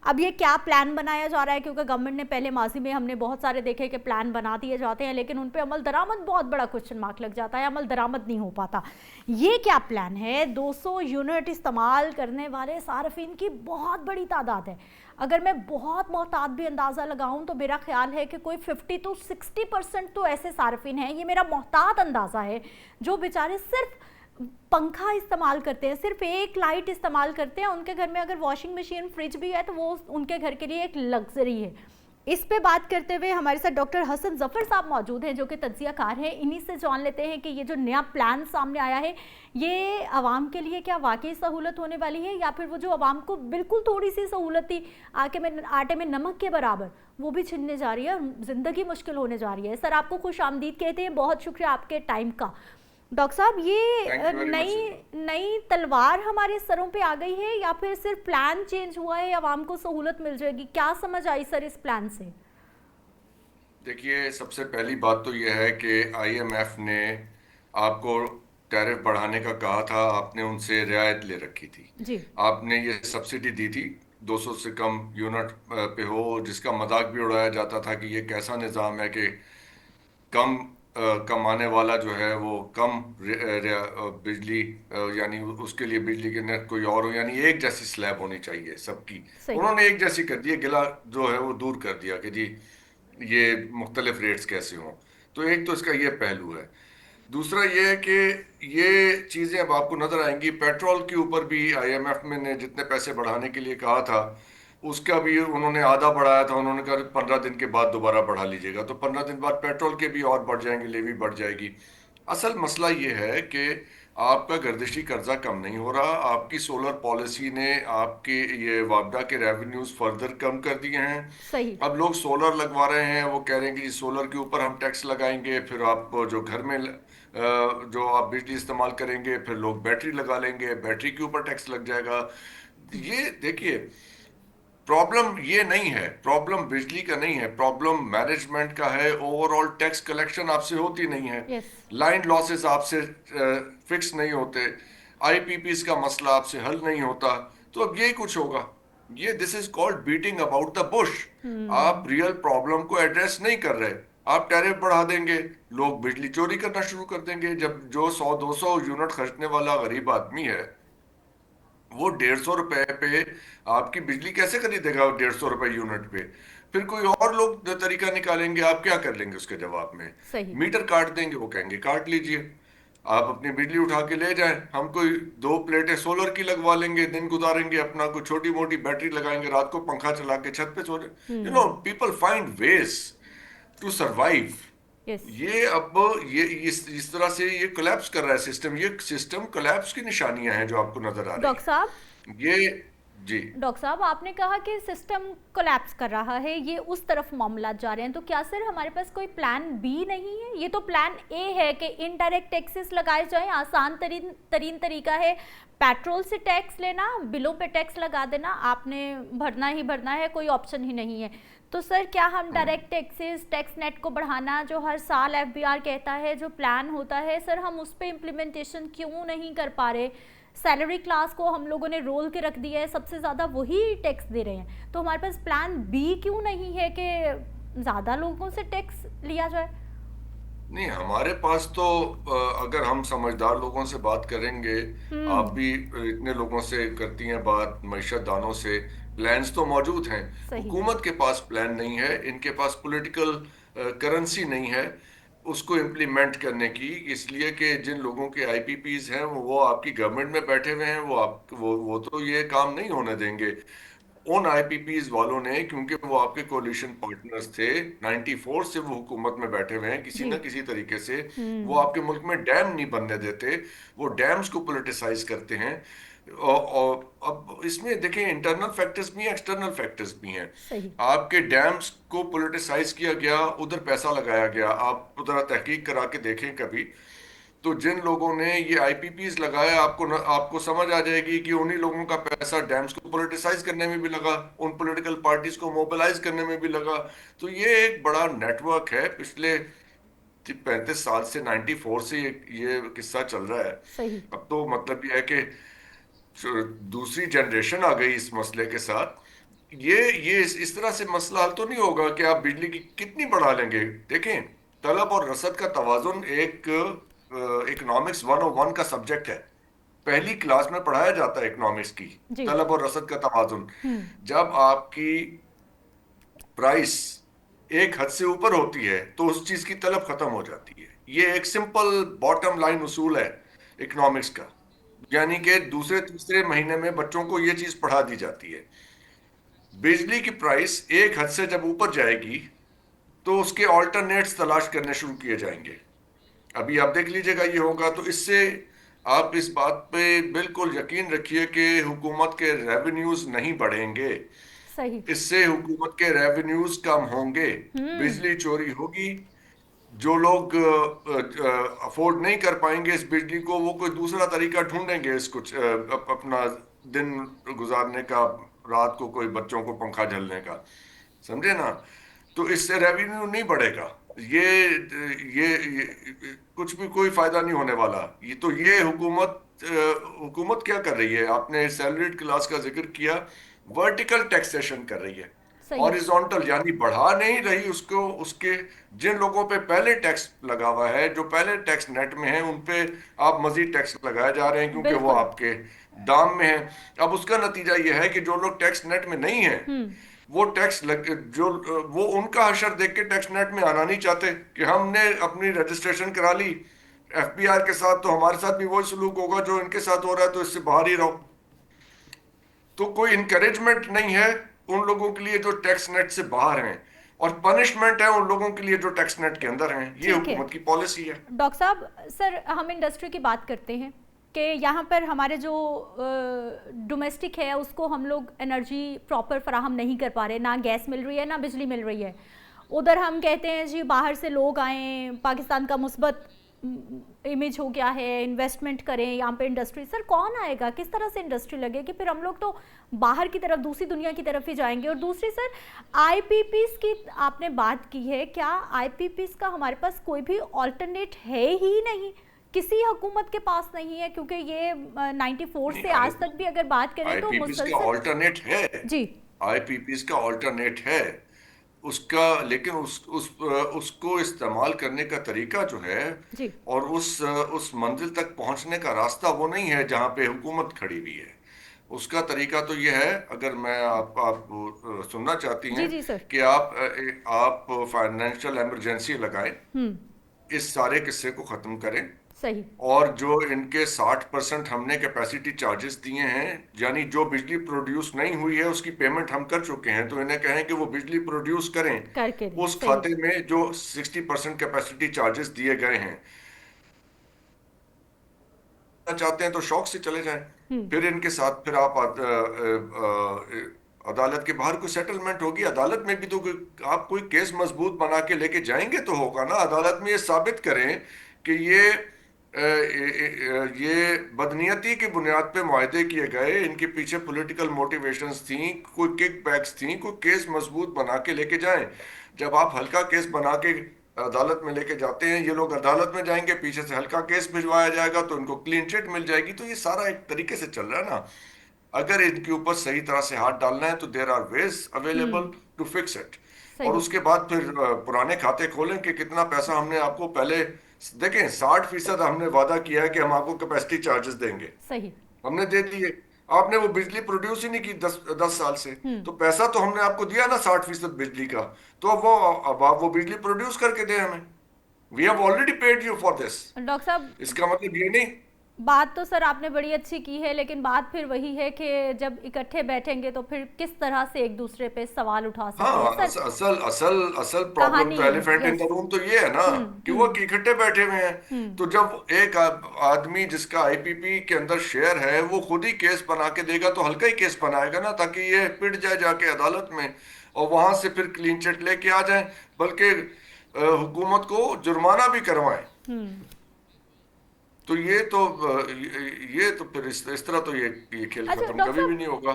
अब ये क्या प्लान बनाया जा रहा है, क्योंकि गवर्नमेंट ने पहले माजी में हमने बहुत सारे देखे कि प्लान बना दिए जाते हैं लेकिन उन पे अमल दरामद बहुत बड़ा क्वेश्चन मार्क लग जाता है, अमल दरामद नहीं हो पाता। ये क्या प्लान है? 200 यूनिट इस्तेमाल करने वाले सार्फिन की बहुत बड़ी तादाद है। अगर मैं बहुत मोहतात भी अंदाज़ा लगाऊं तो मेरा ख्याल है कि कोई 50 to 60% तो ऐसे सार्फिन हैं, ये मेरा मोहतात अंदाज़ा है, जो बेचारे सिर्फ पंखा इस्तेमाल करते हैं, सिर्फ एक लाइट इस्तेमाल करते हैं। उनके घर में अगर वॉशिंग मशीन, फ्रिज भी है तो वो उनके घर के लिए एक लग्जरी है। इस पे बात करते हुए हमारे साथ डॉक्टर हसन जफर साहब मौजूद हैं, जो कि तज्जियाकार हैं। इन्हीं से जान लेते हैं कि ये जो नया प्लान सामने आया है ये आवाम के लिए क्या वाकई सहूलत होने वाली है, या फिर वो जो आवाम को बिल्कुल थोड़ी सी सहूलत थी आटे में नमक के बराबर, वो भी छिनने जा रही है और ज़िंदगी मुश्किल होने जा रही है। सर, आपको खुश आमदीद कहते हैं, बहुत शुक्रिया आपके टाइम का। डॉक्टर साहब, ये नई तलवार हमारे सरों पे आ गई है या फिर सिर्फ प्लान चेंज हुआ है, आवाम को सहूलत मिल जाएगी? क्या समझ आई सर इस प्लान से? देखिए, सबसे पहली बात तो यह है कि आईएमएफ ने आपको टैरिफ बढ़ाने का कहा था, आपने उनसे रियायत ले रखी थी जी। आपने ये सब्सिडी दी थी 200 से कम यूनिट पे हो, जिसका मजाक भी उड़ाया जाता था कि ये कैसा निज़ाम है कि कम कमाने वाला जो है वो कम बिजली यानी उसके लिए बिजली की नेट कोई और हो, यानी एक जैसी स्लैब होनी चाहिए सबकी। सही। उन्होंने एक जैसी कर दी, गिला जो है वो दूर कर दिया कि जी ये मुख्तलिफ रेट्स कैसे हों। तो एक तो इसका ये पहलू है। दूसरा ये है कि ये चीज़ें अब आपको नजर आएंगी। पेट्रोल के ऊपर भी आईएमएफ में ने जितने पैसे बढ़ाने के लिए कहा था उसका भी उन्होंने आधा बढ़ाया था। उन्होंने कहा 15 दिन के बाद दोबारा बढ़ा लीजिएगा, तो 15 दिन बाद पेट्रोल के भी और बढ़ जाएंगे, लेवी बढ़ जाएगी। असल मसला ये है कि आपका गर्दिशी कर्जा कम नहीं हो रहा। आपकी सोलर पॉलिसी ने आपके ये वापडा के रेवेन्यूज फर्दर कम कर दिए हैं। सही। अब लोग सोलर लगवा रहे हैं, वो कह रहे हैं कि सोलर के ऊपर हम टैक्स लगाएंगे, फिर आप जो घर में जो आप बिजली इस्तेमाल करेंगे फिर लोग बैटरी लगा लेंगे, बैटरी के ऊपर टैक्स लग जाएगा। ये देखिए, प्रॉब्लम ये नहीं है, प्रॉब्लम बिजली का नहीं है, प्रॉब्लम मैनेजमेंट का है। ओवरऑल टैक्स कलेक्शन आपसे होती नहीं है, यस। लाइन लॉसेस आपसे फिक्स नहीं होते, आईपीपीस का मसला आपसे हल नहीं होता। तो अब यही कुछ होगा। ये this is called beating about the Bush. आप रियल प्रॉब्लम को एड्रेस नहीं कर रहे। आप टैरिफ बढ़ा देंगे, लोग बिजली चोरी करना शुरू कर देंगे। जब जो 100-200 यूनिट खरीदने वाला गरीब आदमी है वो 150 रुपए पे आपकी बिजली कैसे खरीदेगा? 150 रुपए यूनिट पे। फिर कोई और लोग तरीका निकालेंगे, आप क्या कर लेंगे उसके जवाब में? सही। मीटर काट देंगे, वो कहेंगे काट लीजिए, आप अपनी बिजली उठा के ले जाएं। हम कोई 2 प्लेटें सोलर की लगवा लेंगे, दिन गुजारेंगे अपना, कोई छोटी मोटी बैटरी लगाएंगे, रात को पंखा चला के छत पे सो जाए। People find ways to survive. Yes. ये अब ये इस तरह से ये कोलैप्स कर रहा है सिस्टम। ये सिस्टम कोलैप्स की निशानियां हैं जो आपको नजर आ रही डॉक्टर साहब, हैं। ये जी डॉक्टर साहब, आपने कहा कि सिस्टम कोलैप्स कर रहा है, ये उस तरफ मामला जा रहे हैं, तो क्या सर हमारे पास कोई प्लान बी नहीं है? ये तो प्लान ए है कि इनडायरेक्ट टैक्सेस लगाए जाएं, आसान तरीन तरीका है पेट्रोल से टैक्स लेना, बिलों पे टैक्स लगा देना, आपने भरना ही भरना है, कोई ऑप्शन ही नहीं है। तो सर क्या हम डायरेक्ट टैक्सेस, टैक्स नेट को बढ़ाना जो हर साल एफबीआर कहता है, जो प्लान होता है, सर हम उस पर इम्प्लीमेंटेशन क्यों नहीं कर पा रहे? सैलरी क्लास को हम लोगों ने रोल के रख दिया है, सबसे ज़्यादा वही टैक्स दे रहे हैं, तो हमारे पास प्लान बी क्यों नहीं है कि ज़्यादा लोगों से टैक्स लिया जाए? नहीं, हमारे पास तो अगर हम समझदार लोगों से बात करेंगे, आप भी इतने लोगों से करती हैं बात, मईशत दानों से, प्लान्स तो मौजूद हैं। सही। हुकूमत के पास प्लान नहीं है, इनके पास पॉलिटिकल करेंसी नहीं है उसको इम्प्लीमेंट करने की। इसलिए कि जिन लोगों के आईपीपीज हैं वो आपकी गवर्नमेंट में बैठे हुए हैं, वो तो ये काम नहीं होने देंगे। उन आईपीपीज वालों ने, क्योंकि वो आपके कोलिशन पार्टनर्स थे 94 से, वो हुकूमत में बैठे हुए हैं, किसी जी। ना किसी तरीके से वो आपके मुल्क में डैम नहीं बनने देते, वो डैम्स को पॉलिटिसाइज करते हैं। और अब इसमें देखें, इंटरनल फैक्टर्स भी हैं, एक्सटर्नल फैक्टर्स भी हैं। सही। आपके डैम्स को पॉलिटिसाइज किया गया, उधर पैसा लगाया गया। आप उधर तहकीक करा के देखें कभी, तो जिन लोगों ने ये आईपीपीज लगाया, आपको समझ आ जाएगी कि उन्हीं लोगों का पैसा डैम्स को पॉलिटिसाइज करने में भी लगा, उन पॉलिटिकल पार्टीज को मोबिलाइज करने में भी लगा। तो ये एक बड़ा नेटवर्क है, पिछले 35 साल से, 94 से ये किस्सा चल रहा है। सही। अब तो मतलब ये है कि दूसरी जनरेशन आ गई इस मसले के साथ, ये इस तरह से मसला हल तो नहीं होगा कि आप बिजली की कितनी बढ़ा लेंगे। देखें, तलब और रसद का तवाजुन एक इकोनॉमिक्स 101 का सब्जेक्ट है, पहली क्लास में पढ़ाया जाता है इकोनॉमिक्स की, जी। तलब और रसद का तवाजुन। हम्म। जब आपकी प्राइस एक हद से ऊपर होती है तो उस चीज की तलब खत्म हो जाती है। ये एक सिंपल बॉटम लाइन उसूल है इकोनॉमिक्स का, यानी कि दूसरे तीसरे महीने में बच्चों को ये चीज पढ़ा दी जाती है। बिजली की प्राइस एक हद से जब ऊपर जाएगी तो उसके ऑल्टरनेट्स तलाश करने शुरू किए जाएंगे। अभी आप देख लीजिएगा ये होगा, तो इससे आप इस बात पे बिल्कुल यकीन रखिए कि हुकूमत के रेवेन्यूज नहीं बढ़ेंगे, सही। इससे हुकूमत के रेवेन्यूज कम होंगे, बिजली चोरी होगी। जो लोग अफोर्ड नहीं कर पाएंगे इस बिजली को, वो कोई दूसरा तरीका ढूंढेंगे इस कुछ अपना दिन गुजारने का, रात को कोई बच्चों को पंखा झलने का, समझे ना। तो इससे रेवेन्यू नहीं बढ़ेगा, ये कुछ भी कोई फायदा नहीं होने वाला। ये हुकूमत क्या कर रही है, आपने सैलरीड क्लास का जिक्र किया, वर्टिकल टैक्सेशन कर रही है, सही। हॉरिजॉन्टल, यानी बढ़ा नहीं रही उसको। उसके जिन लोगों पे पहले टैक्स लगा हुआ है, जो पहले टैक्स नेट में है, उन पे आप मजीद टैक्स लगाए जा रहे हैं क्योंकि वो बिल्कुल। आपके दाम में है। अब उसका नतीजा ये है कि जो लोग टैक्स नेट में नहीं है वो वो उनका हशर देख के टैक्स नेट में आना नहीं चाहते कि हमने अपनी रजिस्ट्रेशन करा ली एफबीआर के साथ, तो हमारे साथ भी वही सलूक होगा जो इनके साथ हो रहा है, तो इससे बाहर ही रहो। तो कोई इंकरेजमेंट नहीं है उन लोगों के लिए जो टैक्स नेट से बाहर हैं, और पनिशमेंट है उन लोगों के लिए जो टैक्स नेट के अंदर हैं। ये ठीक है। हुकूमत की पॉलिसी है। डॉक्टर साहब, सर हम इंडस्ट्री की बात करते हैं कि यहाँ पर हमारे जो डोमेस्टिक है उसको हम लोग एनर्जी प्रॉपर फराहम नहीं कर पा रहे, ना गैस मिल रही है ना बिजली मिल रही है। उधर हम कहते हैं जी बाहर से लोग आएँ, पाकिस्तान का मुस्बत इमेज हो गया है, इन्वेस्टमेंट करें यहाँ पे इंडस्ट्री। सर कौन आएगा, किस तरह से इंडस्ट्री लगेगी? फिर हम लोग तो बाहर की तरफ, दूसरी दुनिया की तरफ ही जाएंगे। और दूसरी सर, आईपीपीस की आपने बात की है, क्या आईपीपीस का हमारे पास कोई भी ऑल्टरनेट है ही नहीं, किसी हुकूमत के पास नहीं है? क्योंकि ये 94 से आज तक भी अगर बात करें तो आईपीपीस का मुसलसल ऑल्टरनेट है जी। आईपीपीस का ऑल्टरनेट है उसका, लेकिन उसको इस्तेमाल करने का तरीका जो है जी। और उस मंजिल तक पहुंचने का रास्ता वो नहीं है जहां पे हुकूमत खड़ी हुई है। उसका तरीका तो ये है, अगर मैं आप सुनना चाहती जी हैं, जी सर। कि आप फाइनेंशियल इमरजेंसी लगाएं, इस सारे किस्से को खत्म करें, सही। और जो इनके 60% हमने कैपेसिटी चार्जेस दिए हैं, यानी जो बिजली प्रोड्यूस नहीं हुई है उसकी पेमेंट हम कर चुके हैं, तो इन्हें कहें कि वो बिजली प्रोड्यूस करें करके दें, उस सही। खाते में जो 60% कैपेसिटी चार्जेस दिए गए हैं। चाहते हैं तो शौक से चले जाएं, फिर इनके साथ फिर आप अदालत के बाहर कोई सेटलमेंट होगी। अदालत में भी तो आप कोई केस मजबूत बना के लेके जाएंगे तो होगा ना। अदालत में ये साबित करें कि ये बदनीयती की बुनियाद पे मुआहदे किए गए, इनके पीछे पॉलिटिकल मोटिवेशंस थी, कोई किक बैक्स थी, कोई केस मजबूत बना के लेके जाएं। जब आप हल्का केस बना के अदालत में लेके जाते हैं, ये लोग अदालत में जाएंगे, पीछे से हल्का केस भिजवाया जाएगा तो इनको क्लीन चिट मिल जाएगी। तो ये सारा एक तरीके से चल रहा है ना। अगर इनके ऊपर सही तरह से हाथ डालना है तो there are ways available to fix it. और उसके बाद फिर पुराने खाते खोलें कि कितना पैसा हमने आपको पहले, देखें 60% हमने वादा किया है कि हम आपको कैपेसिटी चार्जेस देंगे, सही। हमने दे दिए। आपने वो बिजली प्रोड्यूस ही नहीं की 10 साल से, तो पैसा तो हमने आपको दिया ना 60% बिजली का, तो अब आप वो बिजली प्रोड्यूस करके दें हमें। We have already paid you for this. Doctor साहब, इसका मतलब ये नहीं, बात तो सर आपने बड़ी अच्छी की है, लेकिन बात फिर वही है कि जब इकट्ठे बैठेंगे तो फिर किस तरह से एक दूसरे पे सवाल उठा सकते हाँ, हैं सर? असल प्रॉब्लम कहानी तो है, elephant in yes. The room तो ये है ना कि वो इकट्ठे बैठे हुए हैं। तो जब एक आदमी जिसका आईपीपी के अंदर शेयर है वो खुद ही केस बना के देगा तो हल्का ही केस बनाएगा ना, ताकि ये पिट जाए जाके अदालत में और वहां से फिर क्लीन चिट लेके आ जाए, बल्कि हुकूमत को जुर्माना भी करवाएं। तो ये तो फिर इस तरह तो ये खेल अच्छा, खत्म कभी भी नहीं होगा।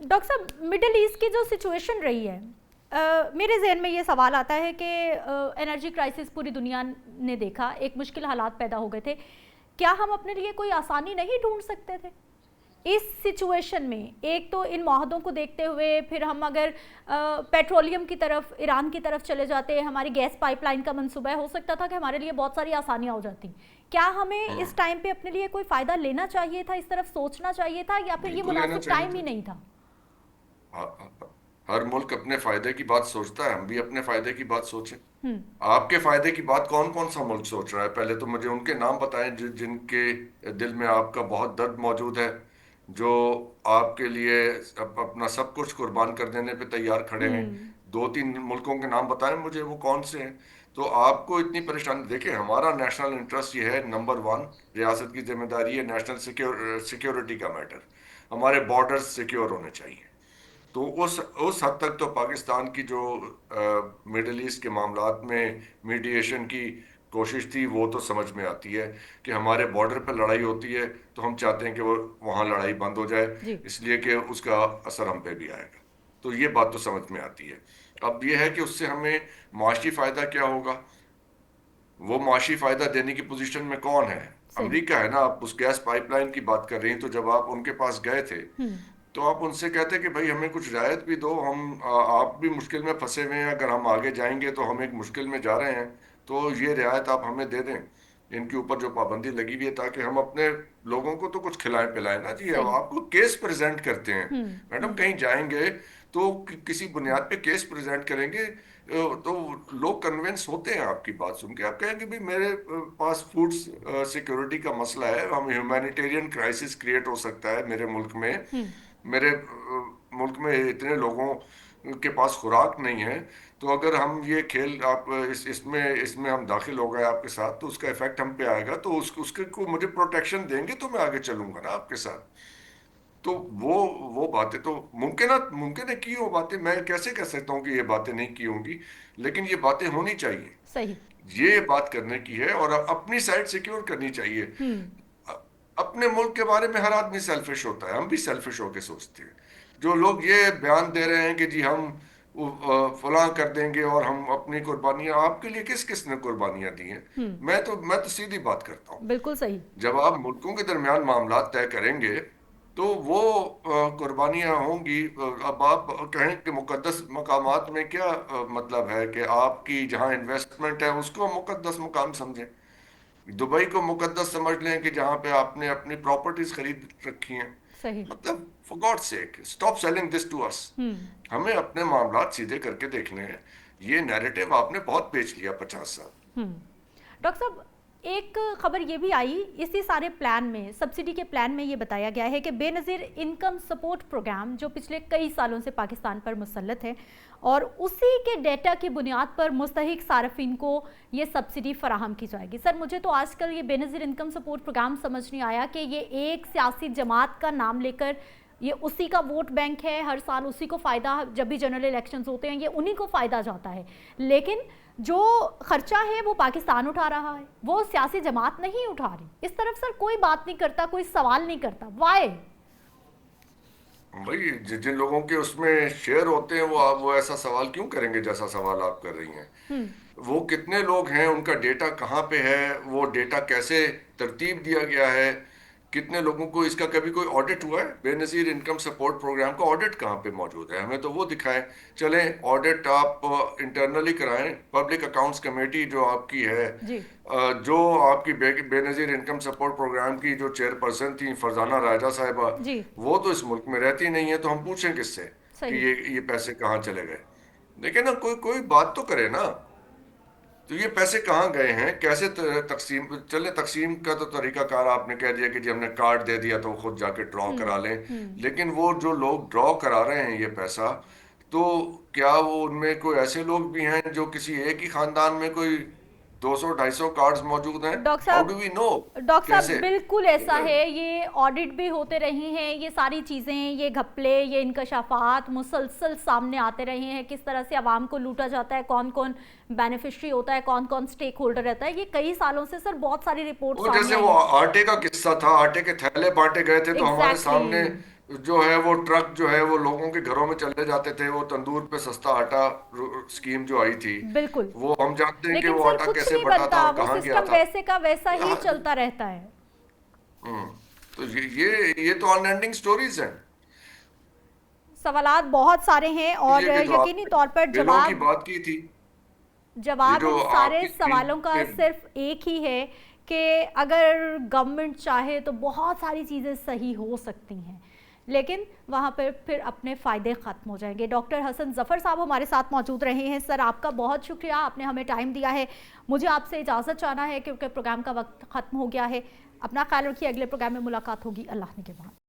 डॉक्टर साहब, मिडिल ईस्ट की जो सिचुएशन रही है, मेरे जहन में ये सवाल आता है कि एनर्जी क्राइसिस पूरी दुनिया ने देखा, एक मुश्किल हालात पैदा हो गए थे, क्या हम अपने लिए कोई आसानी नहीं ढूंढ सकते थे? इस सिचुएशन में एक तो इन मुआहदों को देखते हुए फिर हम अगर पेट्रोलियम की तरफ, ईरान की तरफ चले जाते, हमारी गैस पाइपलाइन का मंसूबा हो सकता था कि हमारे लिए बहुत सारी आसानियां हो जाती। क्या हमें इस टाइम पे अपने लिए कोई फायदा लेना चाहिए था, इस तरफ सोचना चाहिए था, या फिर ये बिल्कुल लेना मुनासिब चाहिए टाइम ही था। नहीं था? हर मुल्क अपने फायदे की बात सोचता है, हम भी अपने फायदे की बात सोचें। हम्म। आपके फायदे की बात कौन कौन सा मुल्क सोच रहा है? पहले तो मुझे उनके नाम बताएं जिनके दिल में आपका बहुत दर्द मौजूद है, जो आपके लिए अपना सब कुछ कुर्बान कर देने पे तैयार खड़े हैं। हम्म। 2-3 मुल्कों के नाम बताएं मुझे, वो कौन से हैं। तो आपको इतनी परेशानी, देखिए हमारा नेशनल इंटरेस्ट ये है, नंबर 1 रियासत की जिम्मेदारी है, नेशनल सिक्योरिटी का मैटर, हमारे बॉर्डर्स सिक्योर होने चाहिए। तो उस हद तक तो पाकिस्तान की जो मिडल ईस्ट के मामलात में मीडिएशन की कोशिश थी वो तो समझ में आती है कि हमारे बॉर्डर पर लड़ाई होती है तो हम चाहते हैं कि वो वहाँ लड़ाई बंद हो जाए, जी। इसलिए कि उसका असर हम पे भी आएगा। तो ये बात तो समझ में आती है। अब ये है कि उससे हमें माशी फायदा क्या होगा, वो माशी फायदा देने की पोजीशन में कौन है? सही। अमेरिका है ना। आप उस गैस पाइपलाइन की बात कर रही हैं, तो जब आप उनके पास गए थे हम्म। तो आप उनसे कहते कि भाई हमें कुछ रियायत भी दो, हम आप भी मुश्किल में फंसे हुए हैं, अगर हम आगे जाएंगे तो हम एक मुश्किल में जा रहे हैं, तो ये रियायत आप हमें दे दें, इनके ऊपर जो पाबंदी लगी हुई है, ताकि हम अपने लोगों को तो कुछ खिलाएं पिलाएं ना जी। अब सही। आपको केस प्रेजेंट करते हैं मैडम, हम्म। कहीं जाएंगे तो किसी बुनियाद पे केस प्रेजेंट करेंगे, तो लोग कन्विंस होते हैं आपकी बात सुन के। आप कहेंगे भाई मेरे पास फूड सिक्योरिटी का मसला है, हम ह्यूमैनिटेरियन क्राइसिस क्रिएट हो सकता है मेरे मुल्क में, हम्म। मेरे मुल्क में इतने लोगों के पास खुराक नहीं है, तो अगर हम ये खेल आप इसमें इसमें हम दाखिल हो गए आपके साथ, तो उसका इफेक्ट हम पे आएगा, तो उसके को मुझे प्रोटेक्शन देंगे तो मैं आगे चलूंगा ना आपके साथ। तो वो बातें तो मुमकिन है की, वो बातें मैं कैसे कह सकता हूँ कि ये बातें नहीं की होंगी, लेकिन ये बातें होनी चाहिए। सही। ये बात करने की है और अपनी साइड सिक्योर करनी चाहिए। हम्म। अ- अपने मुल्क के बारे में हर आदमी सेल्फिश होता है, हम भी सेल्फिश होकर सोचते हैं। जो लोग ये बयान दे रहे हैं कि जी हम फलां कर देंगे और हम अपनी कुर्बानियां, आपके लिए किस किस ने कुर्बानियां दी हैं? हम्म। मैं तो सीधी बात करता हूँ। बिल्कुल सही। जब आप मुल्कों के दरमियान मामला तय करेंगे तो वो कुर्बानियां होंगी। अब आप कहें कि मुकद्दस मकामात में क्या मतलब है कि आपकी जहां इन्वेस्टमेंट है उसको मुकद्दस मकाम समझें। दुबई को मुकद्दस समझ लें कि जहां पे आपने अपनी प्रॉपर्टीज खरीद रखी हैं। सही। मतलब for god sake stop selling this to us. Hmm. हमें अपने मामलात सीधे करके देखने हैं। ये नैरेटिव आपने बहुत बेच लिया 50 साल। डॉक्टर साहब, एक खबर ये भी आई इसी सारे प्लान में, सब्सिडी के प्लान में ये बताया गया है कि बेनज़ीर इनकम सपोर्ट प्रोग्राम जो पिछले कई सालों से पाकिस्तान पर मुसल्लत है और उसी के डेटा की बुनियाद पर मुस्तहिक सार्फिन को ये सब्सिडी फराहम की जाएगी। सर, मुझे तो आजकल ये बेनज़ीर इनकम सपोर्ट प्रोग्राम समझ नहीं आया कि ये एक सियासी जमात का नाम लेकर ये उसी का वोट बैंक है, हर साल उसी को फ़ायदा, जब भी जनरल इलेक्शंस होते हैं ये उन्हीं को फ़ायदा जाता है, लेकिन जो खर्चा है वो पाकिस्तान उठा रहा है, वो सियासी जमात नहीं उठा रही। इस तरफ सर कोई बात नहीं करता, कोई सवाल नहीं करता, वाई? भाई जिन लोगों के उसमें शेयर होते हैं वो ऐसा सवाल क्यों करेंगे जैसा सवाल आप कर रही हैं? वो कितने लोग हैं, उनका डेटा कहाँ पे है, वो डेटा कैसे तरतीब दिया गया है, कितने लोगों को इसका कभी कोई ऑडिट हुआ है? बेनज़ीर इनकम सपोर्ट प्रोग्राम का ऑडिट कहाँ पे मौजूद है? हमें तो वो दिखाएं। चलें ऑडिट आप इंटरनली कराएं, पब्लिक अकाउंट्स कमेटी जो आपकी है, जी। जो आपकी बेनज़ीर इनकम सपोर्ट प्रोग्राम की जो चेयरपर्सन थी फरजाना राजा साहिबा, जी। वो तो इस मुल्क में रहती नहीं है, तो हम पूछें किससे कि सही। ये पैसे कहाँ चले गए? लेकिन ना कोई कोई बात तो करे ना। तो ये पैसे कहाँ गए हैं, कैसे तकसीम? चले तकसीम का तो तरीकाकार आपने कह दिया कि जी हमने कार्ड दे दिया तो खुद जाके ड्रॉ करा लें, लेकिन वो जो लोग ड्रॉ करा रहे हैं ये पैसा, तो क्या वो उनमें कोई ऐसे लोग भी हैं जो किसी एक ही खानदान में कोई 200-250 कार्ड्स मौजूद हैं? How do we know? Doctor साहब कैसे? बिल्कुल ऐसा है, ये ऑडिट भी होते रहे हैं, ये सारी चीज़ें, ये घपले, ये इंकशाफात मुसलसल सामने आते रहे हैं, किस तरह से आवाम को लूटा जाता है, कौन कौन बेनिफिशियरी होता है, कौन कौन स्टेक होल्डर रहता है, ये कई सालों से सर बहुत सारी रिपोर्ट सामने जैसे आई वो हैं। आटे का किस्सा था, आटे के थैले बांटे गए थे तो हमारे सामने जो है वो ट्रक जो है वो लोगों के घरों में चले जाते थे, वो तंदूर पे सस्ता आटा स्कीम जो आई थी, बिल्कुल, वो हम जानते हैं कि लेकिन वो सर आटा कुछ कैसे नहीं बटा था बनता, और वो कहाँ गया सिस्टम था। वैसे का वैसा ही हाँ, चलता रहता है। हम्म। तो ये तो अनएंडिंग स्टोरीज हैं। सवालात बहुत सारे हैं और ये कि जो यकीनी तौर पर बिलों की बात की थी, जवाब ये इन जो सारे आपकी सवालों का स्क्रीन पे सिर्फ एक ही है कि अगर गवर्नमेंट चाहे तो बहुत सारी चीज़ें सही हो सकती हैं, लेकिन वहाँ पर फिर अपने फ़ायदे ख़त्म हो जाएंगे। डॉक्टर हसन ज़फ़र साहब हमारे साथ मौजूद रहे हैं। सर, आपका बहुत शुक्रिया, आपने हमें टाइम दिया है। मुझे आपसे इजाज़त चाहना है क्योंकि प्रोग्राम का वक्त ख़त्म हो गया है। अपना ख्याल रखिए, अगले प्रोग्राम में मुलाकात होगी। अल्लाह ने के बाद।